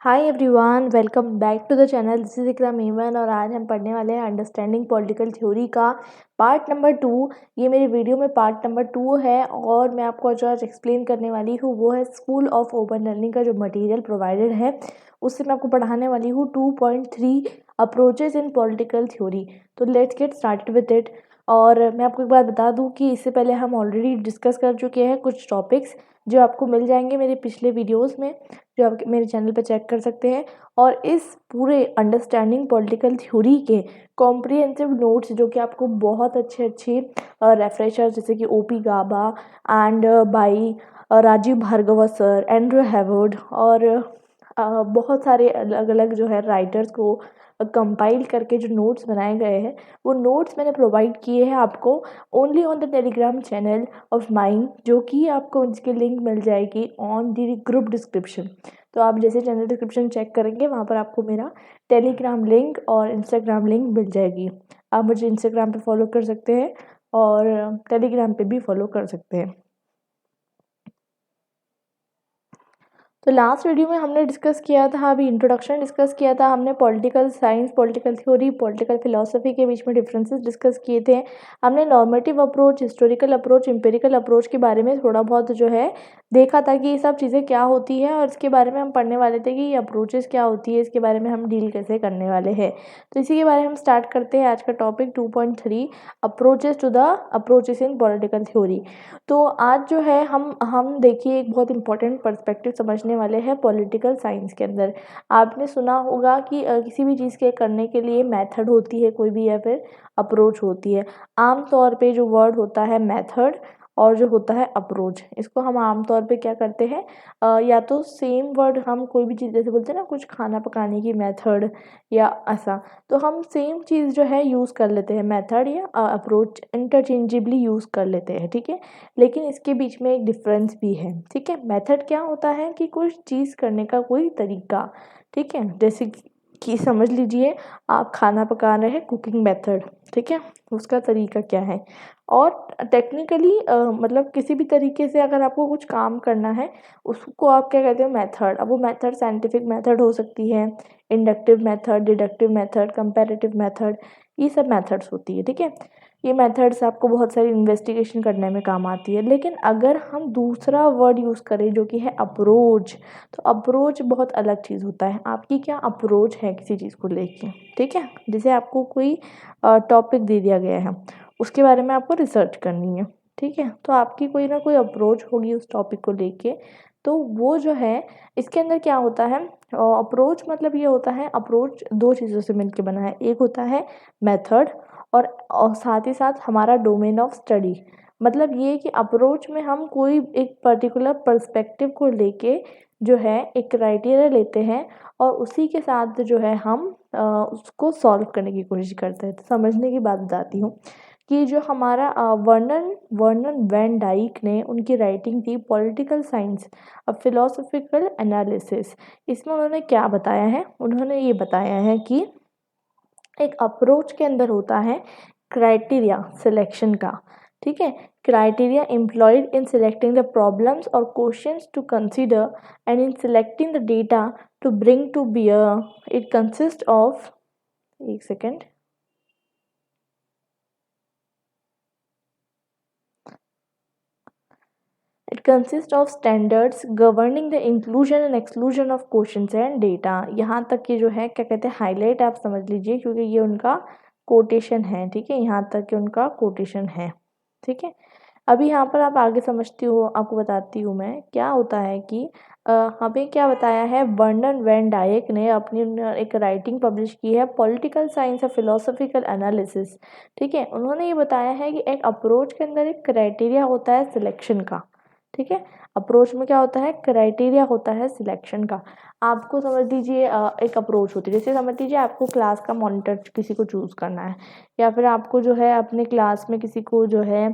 Hi everyone, welcome back to the channel. This is Ikram Iman और आज हम पढ़ने वाले हैं अंडरस्टैंडिंग पॉलिटिकल थ्योरी का पार्ट नंबर 2। ये मेरे वीडियो में पार्ट नंबर 2 है और मैं आपको जो आज एक्सप्लेन करने वाली हूँ वो है स्कूल ऑफ ओपन लर्निंग का जो मटेरियल प्रोवाइडेड है उससे मैं आपको पढ़ाने वाली हूँ 2.3 अप्रोचेज इन पॉलिटिकल थ्योरी। तो let's get started with it. और मैं आपको एक बात बता दूं कि इससे पहले हम ऑलरेडी डिस्कस कर चुके हैं कुछ टॉपिक्स जो आपको मिल जाएंगे मेरे पिछले वीडियोस में, जो आप मेरे चैनल पर चेक कर सकते हैं। और इस पूरे अंडरस्टैंडिंग पॉलिटिकल थ्योरी के कॉम्प्रिहेंसिव नोट्स जो कि आपको बहुत अच्छे रेफरेशर जैसे कि OP Gaba and by Rajeev Bhargava sir, Andrew Heywood और बहुत सारे अलग अलग जो है राइटर्स को कंपाइल करके जो नोट्स बनाए गए हैं वो नोट्स मैंने प्रोवाइड किए हैं आपको only on the Telegram channel of mine, जो कि आपको इसकी लिंक मिल जाएगी ऑन द ग्रुप डिस्क्रिप्शन। तो आप जैसे चैनल डिस्क्रिप्शन चेक करेंगे वहाँ पर आपको मेरा टेलीग्राम लिंक और इंस्टाग्राम लिंक मिल जाएगी। आप मुझे इंस्टाग्राम पे फॉलो कर सकते हैं और टेलीग्राम पे भी फॉलो कर सकते हैं। तो लास्ट वीडियो में हमने डिस्कस किया था, अभी इंट्रोडक्शन डिस्कस किया था हमने, political science, political theory, political philosophy के बीच में डिफरेंसेस डिस्कस किए थे। हमने normative approach, historical approach, empirical approach के बारे में थोड़ा बहुत जो है देखा था कि ये सब चीज़ें क्या होती है और इसके बारे में हम पढ़ने वाले थे कि ये अप्रोचेस क्या होती है, इसके बारे में हम डील कैसे करने वाले हैं। तो इसी के बारे में हम स्टार्ट करते हैं आज का topic 2.3 approaches to the approaches in political theory. तो आज जो है हम देखिए एक बहुत इंपॉर्टेंट पर्सपेक्टिव समझने वाले हैं पॉलिटिकल साइंस के अंदर। आपने सुना होगा कि किसी भी चीज़ के करने के लिए मेथड होती है कोई भी, या फिर अप्रोच होती है। आम तौर पे जो वर्ड होता है मेथड और जो होता है अप्रोच, इसको हम आम तौर पे क्या करते हैं, या तो सेम वर्ड हम कोई भी चीज़ जैसे बोलते हैं ना, कुछ खाना पकाने की मेथड या ऐसा, तो हम सेम चीज़ जो है यूज़ कर लेते हैं, मेथड या अप्रोच इंटरचेंजेबली यूज़ कर लेते हैं, ठीक है। लेकिन इसके बीच में एक डिफरेंस भी है, ठीक है। मेथड क्या होता है कि कुछ चीज़ करने का कोई तरीका, ठीक है। जैसे कि समझ लीजिए आप खाना पका रहे हैं, कुकिंग मेथड, ठीक है, उसका तरीका क्या है। और टेक्निकली मतलब किसी भी तरीके से अगर आपको कुछ काम करना है उसको आप क्या कहते हैं, मेथड। अब वो मेथड साइंटिफिक मेथड हो सकती है, inductive method, deductive method, comparative method, ये सब मेथड्स होती है, ठीक है। ये मेथड्स आपको बहुत सारी इन्वेस्टिगेशन करने में काम आती है। लेकिन अगर हम दूसरा वर्ड यूज़ करें जो कि है अप्रोच, तो अप्रोच बहुत अलग चीज़ होता है। आपकी क्या अप्रोच है किसी चीज़ को लेके, ठीक है। जैसे आपको कोई टॉपिक दे दिया गया है, उसके बारे में आपको रिसर्च करनी है, ठीक है, तो आपकी कोई ना कोई अप्रोच होगी उस टॉपिक को लेके। तो वो जो है इसके अंदर क्या होता है, अप्रोच मतलब ये होता है, अप्रोच दो चीज़ों से मिलकर बना है। एक होता है मेथड और साथ ही साथ हमारा डोमेन ऑफ स्टडी। मतलब ये कि अप्रोच में हम कोई एक पर्टिकुलर पर्सपेक्टिव को लेके जो है एक क्राइटेरिया लेते हैं और उसी के साथ जो है हम उसको सॉल्व करने की कोशिश करते हैं। तो समझने की बात बताती हूँ कि जो हमारा वर्नन वर्नन वैन डाइक ने उनकी राइटिंग थी पॉलिटिकल साइंस अ फिलोसफिकल एनालिसिस, इसमें उन्होंने क्या बताया है, उन्होंने ये बताया है कि एक अप्रोच के अंदर होता है क्राइटेरिया सिलेक्शन का, ठीक है। Criteria employed in selecting the problems और questions to consider and in selecting the data to bring to bear. It consist of, एक second, it consist of standards governing the inclusion and exclusion of questions and data. यहाँ तक कि जो है क्या कहते हैं हाईलाइट आप समझ लीजिए, क्योंकि ये उनका कोटेशन है, ठीक है, यहाँ तक कि उनका कोटेशन है, ठीक है। अभी यहाँ पर आप आगे समझती हो, आपको बताती हूँ मैं क्या होता है कि हमें क्या बताया है, वर्नन वैन डायक ने अपनी एक राइटिंग पब्लिश की है पॉलिटिकल साइंस और फिलोसफिकल एनालिसिस, ठीक है। उन्होंने ये बताया है कि एक अप्रोच के अंदर एक क्राइटेरिया होता है सिलेक्शन का, ठीक है। अप्रोच में क्या होता है, क्राइटेरिया होता है सिलेक्शन का। आपको समझ लीजिए एक अप्रोच होती है, जैसे समझ लीजिए आपको क्लास का मॉनिटर किसी को चूज़ करना है, या फिर आपको जो है अपने क्लास में किसी को जो है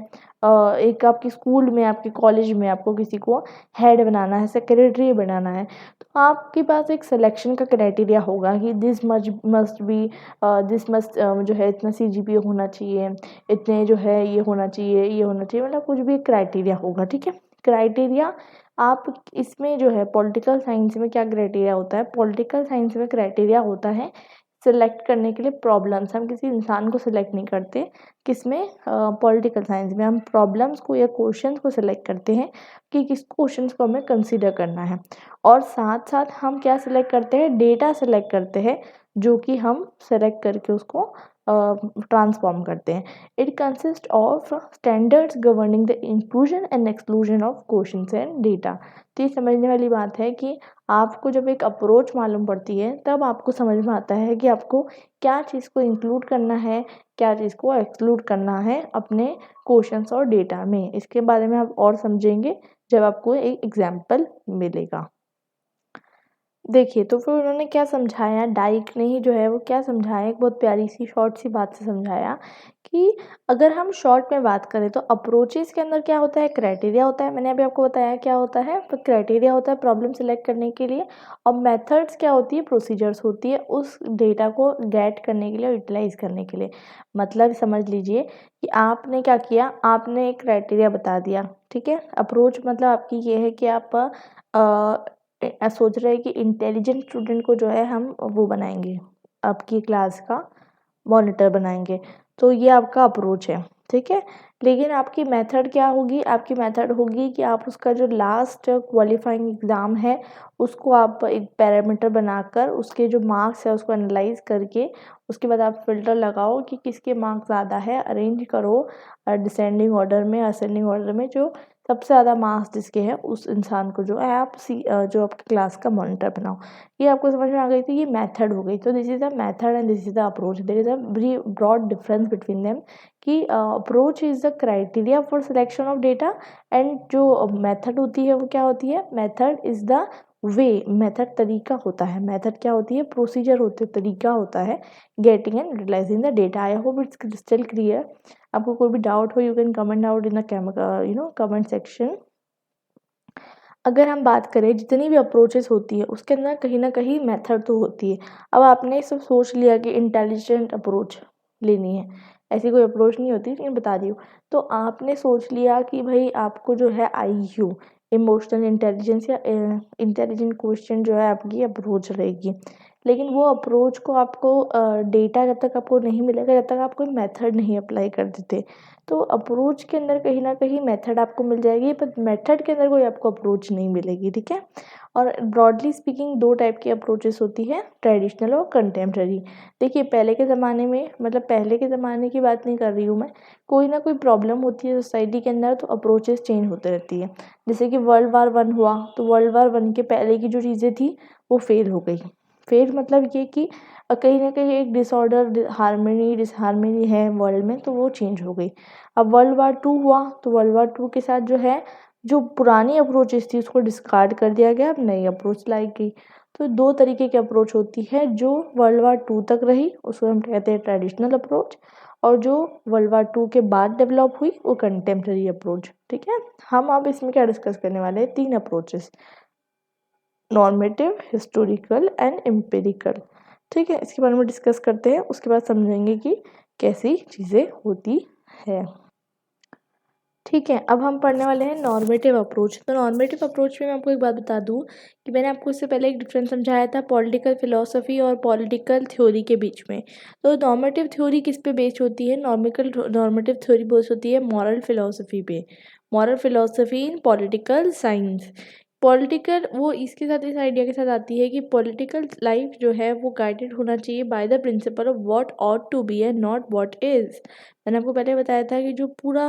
एक आपके स्कूल में, आपके कॉलेज में आपको किसी को हेड बनाना है, सेक्रेटरी बनाना है, तो आपके पास एक सिलेक्शन का क्राइटेरिया होगा कि this must be, this must जो है इतना CGPA होना चाहिए, इतने जो है ये होना चाहिए, ये होना चाहिए, मतलब कुछ भी क्राइटेरिया होगा, ठीक है। क्राइटेरिया आप इसमें जो है पॉलिटिकल साइंस में क्या क्राइटेरिया होता है, पॉलिटिकल साइंस में क्राइटेरिया होता है सिलेक्ट करने के लिए प्रॉब्लम्स। हम किसी इंसान को सिलेक्ट नहीं करते, किसमें, पॉलिटिकल साइंस में हम प्रॉब्लम्स को या क्वेश्चंस को सिलेक्ट करते हैं कि किस क्वेश्चंस को हमें कंसीडर करना है। और साथ साथ हम क्या सिलेक्ट करते हैं, डेटा सिलेक्ट करते हैं, जो कि हम सेलेक्ट करके उसको ट्रांसफॉर्म करते हैं। It consist of standards governing the inclusion and exclusion of questions and data. तो ये समझने वाली बात है कि आपको जब एक अप्रोच मालूम पड़ती है तब आपको समझ में आता है कि आपको क्या चीज़ को इंक्लूड करना है, क्या चीज़ को एक्सक्लूड करना है अपने क्वेश्चंस और डेटा में। इसके बारे में आप और समझेंगे जब आपको एक एग्जाम्पल मिलेगा। देखिए, तो फिर उन्होंने क्या समझाया, डाइक ने ही जो है वो क्या समझाया, एक बहुत प्यारी सी शॉर्ट सी बात से समझाया कि अगर हम शॉर्ट में बात करें तो अप्रोचेस के अंदर क्या होता है, क्राइटेरिया होता है। मैंने अभी आपको बताया क्या होता है, तो क्राइटेरिया होता है प्रॉब्लम सेलेक्ट करने के लिए, और मेथड्स क्या होती है, प्रोसीजर्स होती है उस डेटा को गेट करने के लिए, यूटिलाइज करने के लिए। मतलब समझ लीजिए कि आपने क्या किया, आपने एक क्राइटेरिया बता दिया, ठीक है। अप्रोच मतलब आपकी ये है कि आप सोच रहे हैं कि इंटेलिजेंट स्टूडेंट को जो है हम वो बनाएंगे, आपकी क्लास का मॉनिटर बनाएंगे, तो ये आपका अप्रोच है, ठीक है। लेकिन आपकी मेथड क्या होगी, आपकी मेथड होगी कि आप उसका जो लास्ट क्वालिफाइंग एग्ज़ाम है उसको आप एक पैरामीटर बनाकर उसके जो मार्क्स है उसको एनालाइज करके उसके बाद आप फिल्टर लगाओ कि किसके मार्क्स ज़्यादा है, अरेंज करो डिसेंडिंग ऑर्डर में, असेंडिंग ऑर्डर में, जो सबसे ज़्यादा मार्क्स जिसके हैं उस इंसान को जो है आप जो आपकी क्लास का मॉनिटर बनाओ। ये आपको समझ में आ गई, थी ये मेथड हो गई। तो this is the method and this is the approach, there is a very broad difference between them कि approach is the criteria for selection of data and जो मेथड होती है वो क्या होती है, method is the way, method तरीका होता है, मेथड क्या होती है, प्रोसीजर होते तरीका होता है getting and utilising the data. I hope it's crystal clear. आपको कोई भी डाउट हो you can comment out in the comment section. अगर हम बात करें जितनी भी अप्रोचेस होती है उसके अंदर कहीं ना कहीं मेथड तो होती है। अब आपने सब सोच लिया कि इंटेलिजेंट अप्रोच लेनी है, ऐसी कोई अप्रोच नहीं होती, लेकिन बता दी हूँ। तो आपने सोच लिया कि भाई आपको जो है IQ, इमोशनल इंटेलिजेंस या इंटेलिजेंट क्वेश्चन जो है आपकी अप्रोच रहेगी। लेकिन वो अप्रोच को आपको डेटा जब तक आपको नहीं मिलेगा, जब तक आप कोई मेथड नहीं अप्लाई कर देते। तो अप्रोच के अंदर कहीं न कहीं मेथड आपको मिल जाएगी, पर मेथड के अंदर कोई आपको अप्रोच नहीं मिलेगी, ठीक है। और ब्रॉडली स्पीकिंग 2 टाइप की अप्रोचेस होती है, ट्रेडिशनल और कंटेम्प्रेरी। देखिए पहले के ज़माने में, मतलब पहले के ज़माने की बात नहीं कर रही हूँ मैं, कोई ना कोई प्रॉब्लम होती है सोसाइटी के अंदर तो अप्रोचेस चेंज होते रहती है। जैसे कि वर्ल्ड वार 1 हुआ, तो वर्ल्ड वार 1 के पहले की जो चीज़ें थी वो फ़ेल हो गई। फ़ेल मतलब ये कि कहीं न कहीं एक डिसऑर्डर, हार्मनी डिसहार्मनी है वर्ल्ड में, तो वो चेंज हो गई। अब वर्ल्ड वार 2 हुआ, तो वर्ल्ड वार 2 के साथ जो है, जो पुरानी अप्रोचेस थी उसको डिस्कार्ड कर दिया गया, अब नई अप्रोच लाई गई। तो 2 तरीके की अप्रोच होती है, जो वर्ल्ड वार 2 तक रही उसको हम कहते हैं ट्रेडिशनल अप्रोच, और जो वर्ल्ड वार 2 के बाद डेवलप हुई वो कंटेम्प्रेरी अप्रोच, ठीक है। हम अब इसमें क्या डिस्कस करने वाले हैं, 3 approaches, normative, historical and empirical, ठीक है। इसके बारे में डिस्कस करते हैं, उसके बाद समझेंगे कि कैसी चीज़ें होती है, ठीक है। अब हम पढ़ने वाले हैं नॉर्मेटिव अप्रोच। तो नॉर्मेटिव अप्रोच में मैं आपको एक बात बता दूं कि मैंने आपको इससे पहले एक डिफरेंस समझाया था पॉलिटिकल फिलोसफी और पॉलिटिकल थ्योरी के बीच में। तो नॉर्मेटिव थ्योरी किस पे बेस्ड होती है, नॉर्मेटिव थ्योरी बेस्ड होती है मॉरल फिलोसफी पे, मॉरल फिलोसफी इन पॉलिटिकल साइंस। पॉलिटिकल वो इसके साथ, इस आइडिया के साथ आती है कि पॉलिटिकल लाइफ जो है वो गाइडेड होना चाहिए by the principle of what ought to be and not what is. मैंने आपको पहले बताया था कि जो पूरा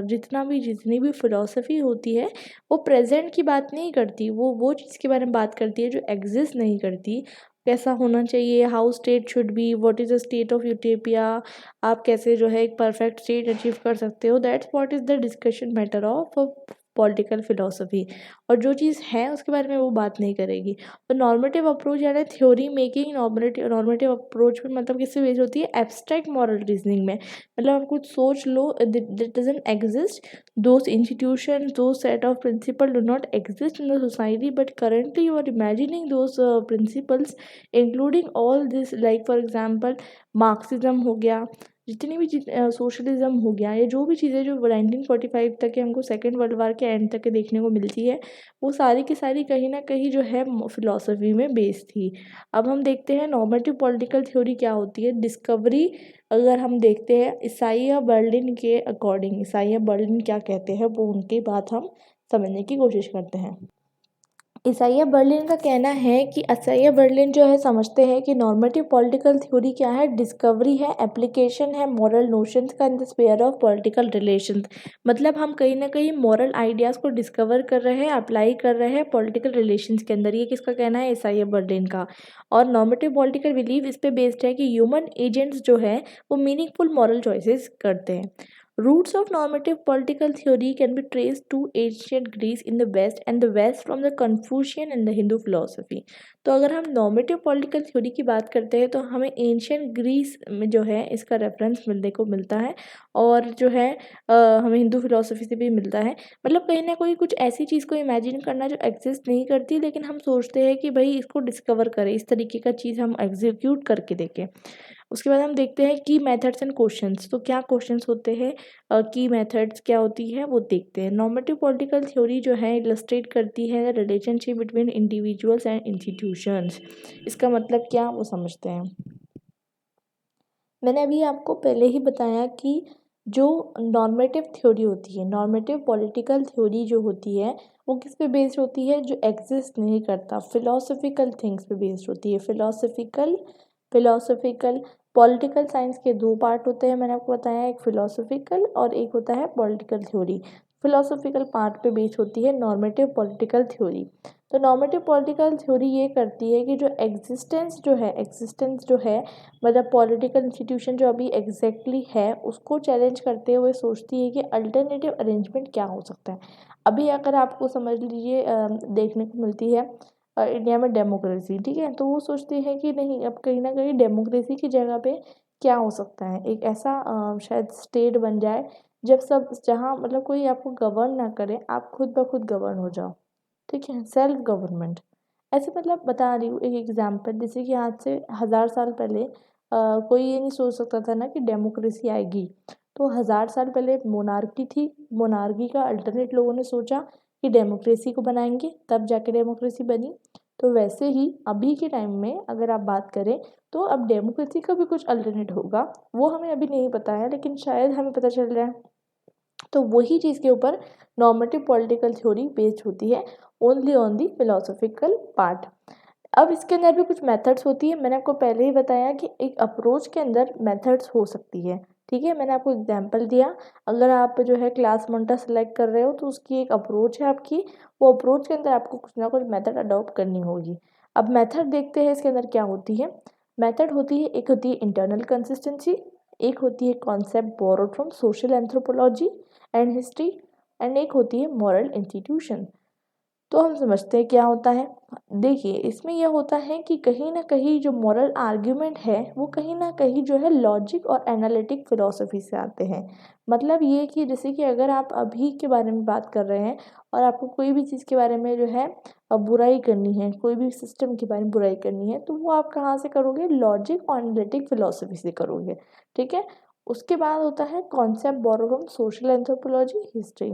जितनी भी फ़िलॉसफ़ी होती है वो प्रेजेंट की बात नहीं करती, वो चीज़ के बारे में बात करती है जो एग्जिस्ट नहीं करती। कैसा होना चाहिए, how state should be, what is the state of utopia, आप कैसे जो है एक परफेक्ट स्टेट अचीव कर सकते हो, that's what is the discussion matter of political philosophy. और जो चीज़ है उसके बारे में वो बात नहीं करेगी। तो नॉर्मेटिव अप्रोच यानी थ्योरी मेकिंग, नॉर्मेटिव अप्रोच में मतलब किससे बेस्ड होती है, एब्स्ट्रैक्ट मॉरल रीजनिंग में। मतलब आप कुछ सोच लो, that doesn't exist, those institution, those set of principle do not exist in the society, but currently you are imagining those principles including all this, like for example Marxism हो गया, जितनी भी सोशलिज्म हो गया, या जो भी चीज़ें जो 1945 तक के हमको सेकेंड वर्ल्ड वार के एंड तक के देखने को मिलती है, वो सारी की सारी कहीं ना कहीं जो है फिलॉसफी में बेस्ड थी। अब हम देखते हैं नॉर्मेटिव पॉलिटिकल थ्योरी क्या होती है। डिस्कवरी अगर हम देखते हैं इसाइया बर्लिन के अकॉर्डिंग, इसाइया बर्लिन क्या कहते हैं वो उनकी बात हम समझने की कोशिश करते हैं। इसाइया बर्लिन का कहना है कि इसाइया बर्लिन जो है समझते हैं कि नॉर्मेटिव पॉलिटिकल थ्योरी क्या है, डिस्कवरी है, एप्लीकेशन है मॉरल नोशंस का in the sphere of political relations. मतलब हम कहीं ना कहीं मॉरल आइडियाज़ को डिस्कवर कर रहे हैं, अप्लाई कर रहे हैं पॉलिटिकल रिलेशंस के अंदर। ये किसका कहना है? इसाइया बर्लिन का। और नॉर्मेटिव पॉलिटिकल बिलीव इस पे बेस्ड है कि ह्यूमन एजेंट्स जो है वो मीनिंगफुल मॉरल चॉइसेस करते हैं। Roots of normative political theory can be traced to ancient Greece in the West and the West from the Confucian and the Hindu philosophy। तो अगर हम नॉर्मेटिव पॉलिटिकल थ्योरी की बात करते हैं तो हमें एंशियंट ग्रीस में जो है इसका रेफरेंस मिलने को मिलता है, और जो है हमें हिंदू फिलोसफी से भी मिलता है। मतलब कहीं ना कोई कुछ ऐसी चीज़ को इमेजिन करना जो एग्जिस्ट नहीं करती, लेकिन हम सोचते हैं कि भाई इसको डिस्कवर करें, इस तरीके का चीज़ हम एग्जीक्यूट करके देखें। उसके बाद हम देखते हैं की मेथड्स एंड क्वेश्चंस। तो क्या क्वेश्चंस होते हैं, की मेथड्स क्या होती है वो देखते हैं। नॉर्मेटिव पॉलिटिकल थ्योरी जो है इलस्ट्रेट करती है the relationship between individuals and institutions. इसका मतलब क्या वो समझते हैं। मैंने अभी आपको पहले ही बताया कि जो नॉर्मेटिव थ्योरी होती है, नॉर्मेटिव पॉलिटिकल थ्योरी जो होती है वो किस पे बेस्ड होती है? जो एग्जिस्ट नहीं करता, फिलोसफिकल थिंग्स पे बेस्ड होती है। फिलोसफिकल पॉलिटिकल साइंस के दो पार्ट होते हैं, मैंने आपको बताया, एक फिलोसफिकल और एक होता है पॉलिटिकल थ्योरी। फिलोसफिकल पार्ट पे बेस्ड होती है नॉर्मेटिव पॉलिटिकल थ्योरी। तो नॉर्मेटिव पॉलिटिकल थ्योरी ये करती है कि जो एग्जिस्टेंस जो है मतलब पॉलिटिकल इंस्टीट्यूशन जो अभी एग्जैक्टली है उसको चैलेंज करते हुए सोचती है कि अल्टरनेटिव अरेंजमेंट क्या हो सकता है। अभी अगर आपको समझ लीजिए देखने को मिलती है इंडिया में डेमोक्रेसी, ठीक है, तो वो सोचती है कि नहीं, अब कहीं ना कहीं डेमोक्रेसी की जगह पे क्या हो सकता है, एक ऐसा शायद स्टेट बन जाए जब सब, जहाँ मतलब कोई आपको गवर्न ना करे, आप खुद ब खुद गवर्न हो जाओ, ठीक है, सेल्फ गवर्नमेंट। ऐसे मतलब बता रही हूँ एक एग्जांपल, जैसे कि आज से 1000 साल पहले कोई ये नहीं सोच सकता था ना कि डेमोक्रेसी आएगी। तो 1000 साल पहले मोनार्की थी, मोनार्की का अल्टरनेट लोगों ने सोचा कि डेमोक्रेसी को बनाएंगे, तब जाके डेमोक्रेसी बनी। तो वैसे ही अभी के टाइम में अगर आप बात करें तो अब डेमोक्रेसी का भी कुछ अल्टरनेट होगा, वो हमें अभी नहीं पता है, लेकिन शायद हमें पता चल रहा है। तो वही चीज़ के ऊपर नॉर्मेटिव पॉलिटिकल थ्योरी बेस्ड होती है, only on the philosophical part. अब इसके अंदर भी कुछ मेथड्स होती है, मैंने आपको पहले ही बताया कि एक अप्रोच के अंदर मेथड्स हो सकती है, ठीक है, मैंने आपको एग्जांपल दिया। अगर आप जो है क्लास मोंटा सेलेक्ट कर रहे हो तो उसकी एक अप्रोच है आपकी, वो अप्रोच के अंदर आपको कुछ ना कुछ मेथड अडॉप्ट करनी होगी। अब मेथड देखते हैं इसके अंदर क्या होती है। मेथड होती है, एक होती है इंटरनल कंसिस्टेंसी, एक होती है concept borrowed from social anthropology and history, and एक होती है मॉरल इंस्टीट्यूशन। तो हम समझते हैं क्या होता है। देखिए इसमें यह होता है कि कहीं ना कहीं जो मॉरल आर्ग्यूमेंट है वो कहीं ना कहीं जो है लॉजिक और एनालिटिक फिलॉसफी से आते हैं। मतलब ये कि जैसे कि अगर आप अभी के बारे में बात कर रहे हैं और आपको कोई भी चीज़ के बारे में जो है बुराई करनी है, कोई भी सिस्टम के बारे में बुराई करनी है, तो वो आप कहाँ से करोगे? लॉजिक और एनालिटिक फिलॉसफी से करोगे, ठीक है। उसके बाद होता है concept borrow from social anthropology, history.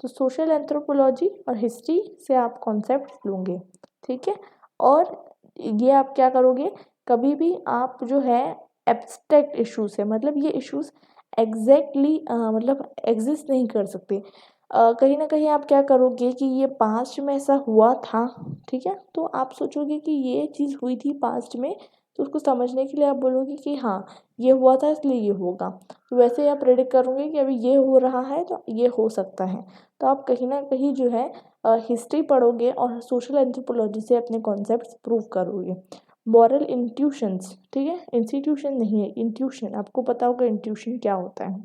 तो सोशल एंथ्रोपोलॉजी और हिस्ट्री से आप कॉन्सेप्ट लोगे, ठीक है। और ये आप क्या करोगे, कभी भी आप जो है एब्स्ट्रैक्ट इश्यूज है, मतलब ये इश्यूज एग्जैक्टली मतलब एग्जिस्ट नहीं कर सकते। कहीं ना कहीं आप क्या करोगे कि ये पास्ट में ऐसा हुआ था, ठीक है, तो आप सोचोगे कि ये चीज़ हुई थी पास्ट में, तो उसको समझने के लिए आप बोलोगे कि हाँ ये हुआ था इसलिए ये होगा। तो वैसे आप प्रेडिक्ट करोगे कि अभी ये हो रहा है तो ये हो सकता है। तो आप कहीं ना कहीं जो है हिस्ट्री पढ़ोगे और सोशल एंथ्रोपोलॉजी से अपने कॉन्सेप्ट्स प्रूव करोगे। मॉरल इंट्यूशंस, ठीक है, इंस्टीट्यूशन नहीं है, इंट्यूशन, आपको पता होगा इंट्यूशन क्या होता है,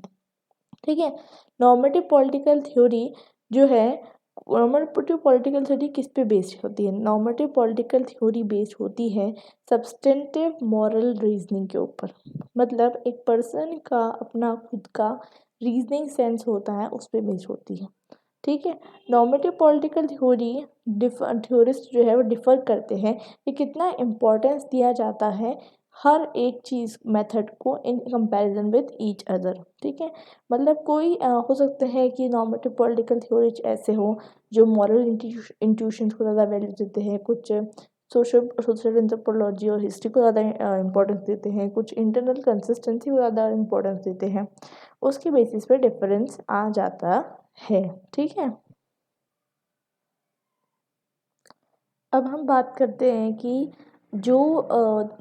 ठीक है। नॉर्मेटिव पॉलिटिकल थ्योरी जो है, नॉर्मेटिव पॉलिटिकल थ्योरी किस पे बेस्ड होती है? नॉर्मेटिव पॉलिटिकल थ्योरी बेस्ड होती है सब्सटेंटिव मॉरल रीजनिंग के ऊपर। मतलब एक पर्सन का अपना खुद का रीजनिंग सेंस होता है, उस पर बेस्ड होती है, ठीक है। नॉर्मेटिव पॉलिटिकल थ्योरी थ्योरिस्ट जो है वो डिफ़र करते हैं कि कितना इम्पोर्टेंस दिया जाता है हर एक चीज़ मेथड को in comparison with each other, ठीक है। मतलब कोई हो सकते हैं कि नॉर्मेटिव पॉलिटिकल थ्योरीज ऐसे हो जो मॉरल इंट्यूशंस को ज़्यादा वैल्यू देते हैं, कुछ सोशल सोशल एंथ्रोपोलॉजी और हिस्ट्री को ज़्यादा इंपॉर्टेंस देते हैं, कुछ इंटरनल कंसिस्टेंसी को ज़्यादा इंपॉर्टेंस देते हैं। उसके बेसिस पे डिफरेंस आ जाता है, ठीक है। अब हम बात करते हैं कि जो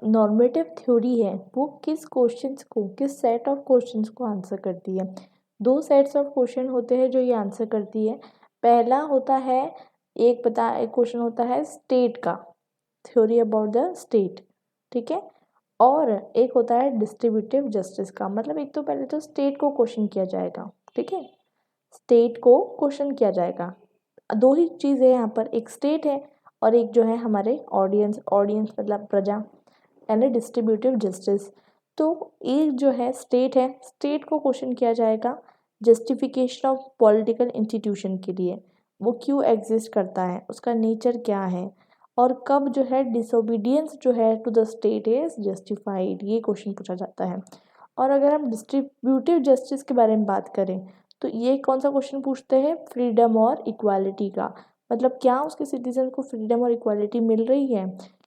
नॉर्मेटिव थ्योरी है वो किस क्वेश्चंस को, किस सेट ऑफ क्वेश्चंस को आंसर करती है। दो सेट्स ऑफ क्वेश्चन होते हैं जो ये आंसर करती है। पहला होता है, एक क्वेश्चन होता है स्टेट का, थ्योरी अबाउट द स्टेट, ठीक है। और एक होता है डिस्ट्रीब्यूटिव जस्टिस का। मतलब एक तो पहले तो स्टेट को क्वेश्चन किया जाएगा, ठीक है, स्टेट को क्वेश्चन किया जाएगा। दो ही चीज़ें यहाँ पर, एक स्टेट है और एक जो है हमारे ऑडियंस, ऑडियंस मतलब प्रजा, यानी डिस्ट्रीब्यूटिव जस्टिस। तो एक जो है स्टेट है, स्टेट को क्वेश्चन किया जाएगा जस्टिफिकेशन ऑफ पॉलिटिकल इंस्टीट्यूशन के लिए, वो क्यों एग्जिस्ट करता है, उसका नेचर क्या है, और कब जो है डिसोबीडियंस जो है to the state is justified, ये क्वेश्चन पूछा जाता है। और अगर हम डिस्ट्रीब्यूटिव जस्टिस के बारे में बात करें तो ये कौन सा क्वेश्चन पूछते हैं, फ्रीडम और इक्वालिटी का। मतलब क्या उसके सिटीजन को फ्रीडम और इक्वालिटी मिल रही है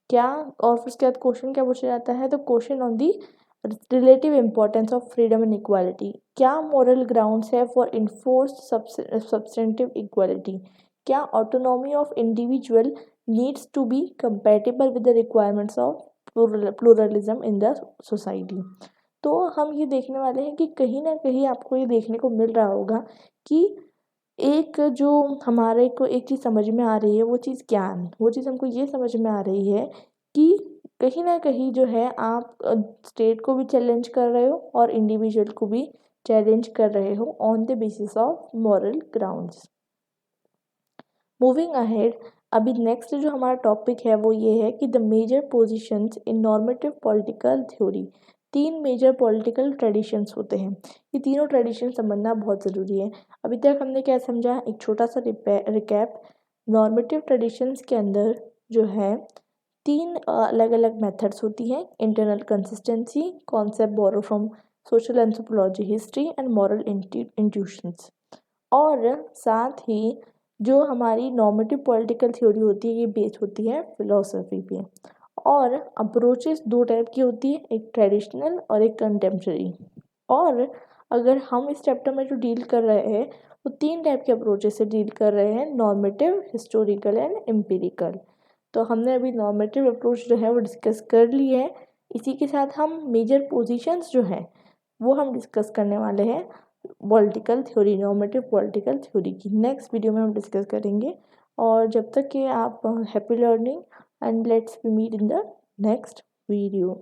क्या। और फिर उसके बाद क्वेश्चन क्या पूछा जाता है, तो question on the relative importance of freedom and equality. क्या मॉरल ग्राउंड्स है फॉर इन्फोर्स्ड सब्सटेंटिव इक्वालिटी। क्या autonomy of individual needs to be compatible with the requirements of pluralism in the society. तो हम ये देखने वाले हैं कि कहीं ना कहीं आपको ये देखने को मिल रहा होगा कि एक जो हमारे को एक चीज़ समझ में आ रही है, वो चीज़ क्या है, वो चीज़ हमको ये समझ में आ रही है कि कहीं ना कहीं जो है आप स्टेट को भी चैलेंज कर रहे हो और इंडिविजुअल को भी चैलेंज कर रहे हो on the basis of moral grounds. Moving ahead, अभी नेक्स्ट जो हमारा टॉपिक है वो ये है कि the major positions in normative political theory. तीन मेजर पॉलिटिकल ट्रेडिशंस होते हैं, ये तीनों ट्रेडिशन समझना बहुत ज़रूरी है। अभी तक हमने क्या समझा, एक छोटा सा रिकैप। नॉर्मेटिव ट्रेडिशंस के अंदर जो है तीन अलग अलग मेथड्स होती हैं, internal consistency, concept borrow from social anthropology, history and moral intuitions. और साथ ही जो हमारी नॉर्मेटिव पॉलिटिकल थ्योरी होती है ये बेस्ड होती है फिलोसफी पे। और अप्रोचेस दो टाइप की होती है, एक ट्रेडिशनल और एक कंटेम्प्रेरी। और अगर हम इस चैप्टर में जो डील कर रहे हैं वो तीन टाइप के अप्रोचेस से डील कर रहे हैं, नॉर्मेटिव, हिस्टोरिकल एंड एम्पिरिकल। तो हमने अभी नॉर्मेटिव अप्रोच जो है वो डिस्कस कर ली है। इसी के साथ हम मेजर पोजीशंस जो हैं वो हम डिस्कस करने वाले हैं political theory, normative political theory की। नेक्स्ट वीडियो में हम डिस्कस करेंगे। और जब तक कि आप happy learning and let's meet in the next video.